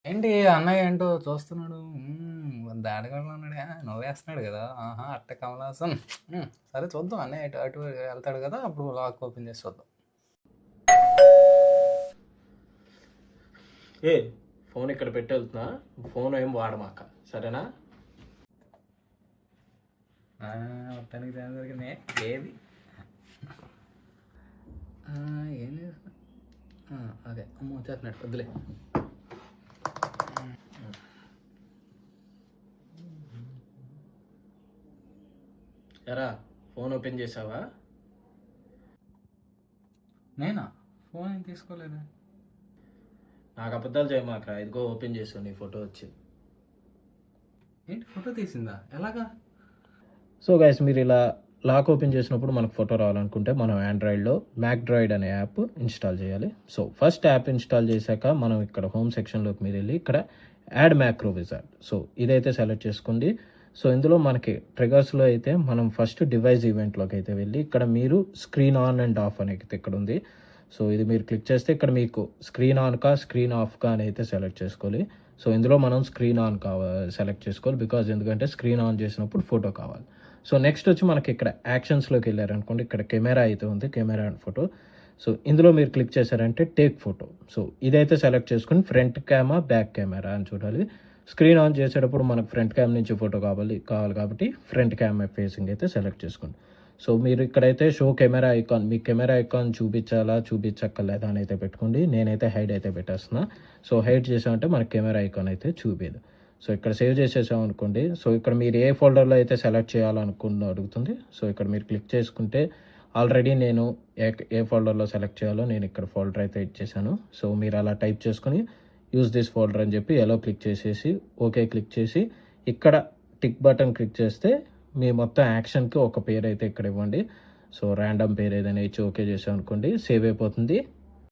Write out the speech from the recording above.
ఏంటి అన్నయ్య ఏంటో చూస్తున్నాడు. దానికన్నా ఉన్నాడు. నవ్వేస్తున్నాడు కదా. ఆహా! అట్ట కమలాసన్. సరే చూద్దాం. అన్నయ్య అటు అటు వెళ్తాడు కదా, అప్పుడు లాక్ ఓపెన్ చేసి చూద్దాం. ఏ ఫోన్ ఇక్కడ పెట్టి వెళ్తున్నా, ఫోన్ ఏం వాడమాక, సరేనా? మొత్తానికి తేడా జరిగింది. ఏది ఏం చేస్తా? అదే అమ్మ వచ్చేస్తున్నాడు, వద్దులే. ఎరా ఫోన్ ఓపెన్ చేసావా? నేనా? ఫోన్ ఏం తీసుకోలేదు. నాకు అబద్ధాలు చేయమాక, ఇదిగో ఓపెన్ చేసావు, నీ ఫోటో వచ్చింది. ఏంటి ఫోటో తీసిందా? ఎలాగా? సో గైస్, మీరు ఇలా లాక్ ఓపెన్ చేసినప్పుడు మనకు ఫోటో రావాలనుకుంటే మనం ఆండ్రాయిడ్లో మ్యాక్డ్రాయిడ్ అనే యాప్ ఇన్స్టాల్ చేయాలి. సో ఫస్ట్ యాప్ ఇన్స్టాల్ చేశాక మనం ఇక్కడ హోమ్ సెక్షన్లోకి మీరు వెళ్ళి ఇక్కడ యాడ్ మ్యాక్రో విజార్డ్, సో ఇదైతే సెలెక్ట్ చేసుకోండి. సో ఇందులో మనకి ట్రిగర్స్లో అయితే మనం ఫస్ట్ డివైస్ ఈవెంట్లోకి అయితే వెళ్ళి ఇక్కడ మీరు స్క్రీన్ ఆన్ అండ్ ఆఫ్ అనేది ఇక్కడ ఉంది. సో ఇది మీరు క్లిక్ చేస్తే ఇక్కడ మీకు స్క్రీన్ ఆన్కా స్క్రీన్ ఆఫ్కా అని అయితే సెలెక్ట్ చేసుకోవాలి. సో ఇందులో మనం స్క్రీన్ ఆన్ సెలెక్ట్ చేసుకోవాలి, బికాజ్ ఎందుకంటే స్క్రీన్ ఆన్ చేసినప్పుడు ఫోటో కావాలి. సో నెక్స్ట్ వచ్చి మనకి ఇక్కడ యాక్షన్స్లోకి వెళ్ళారనుకోండి, ఇక్కడ కెమెరా అయితే ఉంది, కెమెరా అండ్ ఫోటో. సో ఇందులో మీరు క్లిక్ చేశారంటే టేక్ ఫోటో, సో ఇదైతే సెలెక్ట్ చేసుకుని ఫ్రంట్ కెమెరా బ్యాక్ కెమెరా అని చూడాలి. స్క్రీన్ ఆన్ చేసేటప్పుడు మనకు ఫ్రంట్ క్యామ్ నుంచి ఫోటో కావాలి కాబట్టి ఫ్రంట్ కెమెరా ఫేసింగ్ అయితే సెలెక్ట్ చేసుకోండి. సో మీరు ఇక్కడైతే షో కెమెరా ఐకాన్, మీ కెమెరా ఐకాన్ చూపించాలా చూపించక్కర్లేదా అని అయితే పెట్టుకోండి. నేనైతే హైడ్ అయితే పెట్టేస్తున్నా. సో హైడ్ చేసామంటే మనకి కెమెరా ఐకాన్ అయితే చూపేది. సో ఇక్కడ సేవ్ చేసేసాం అనుకోండి. సో ఇక్కడ మీరు ఏ ఫోల్డర్లో అయితే సెలెక్ట్ చేయాలనుకున్న అడుగుతుంది. సో ఇక్కడ మీరు క్లిక్ చేసుకుంటే ఆల్రెడీ నేను ఏ ఫోల్డర్లో సెలెక్ట్ చేయాలో నేను ఇక్కడ ఫోల్డర్ అయితే ఇచ్చేసాను. సో మీరు అలా టైప్ చేసుకుని యూజ్ దిస్ ఫోల్డర్ అని చెప్పి ఎలా క్లిక్ చేసేసి ఓకే క్లిక్ చేసి ఇక్కడ టిక్ బటన్ క్లిక్ చేస్తే మీ మొత్తం యాక్షన్కి ఒక పేరు అయితే ఇక్కడ ఇవ్వండి. సో ర్యాండమ్ పేరు ఏదైనా ఇచ్చి ఓకే చేసాం అనుకోండి, సేవ్ అయిపోతుంది.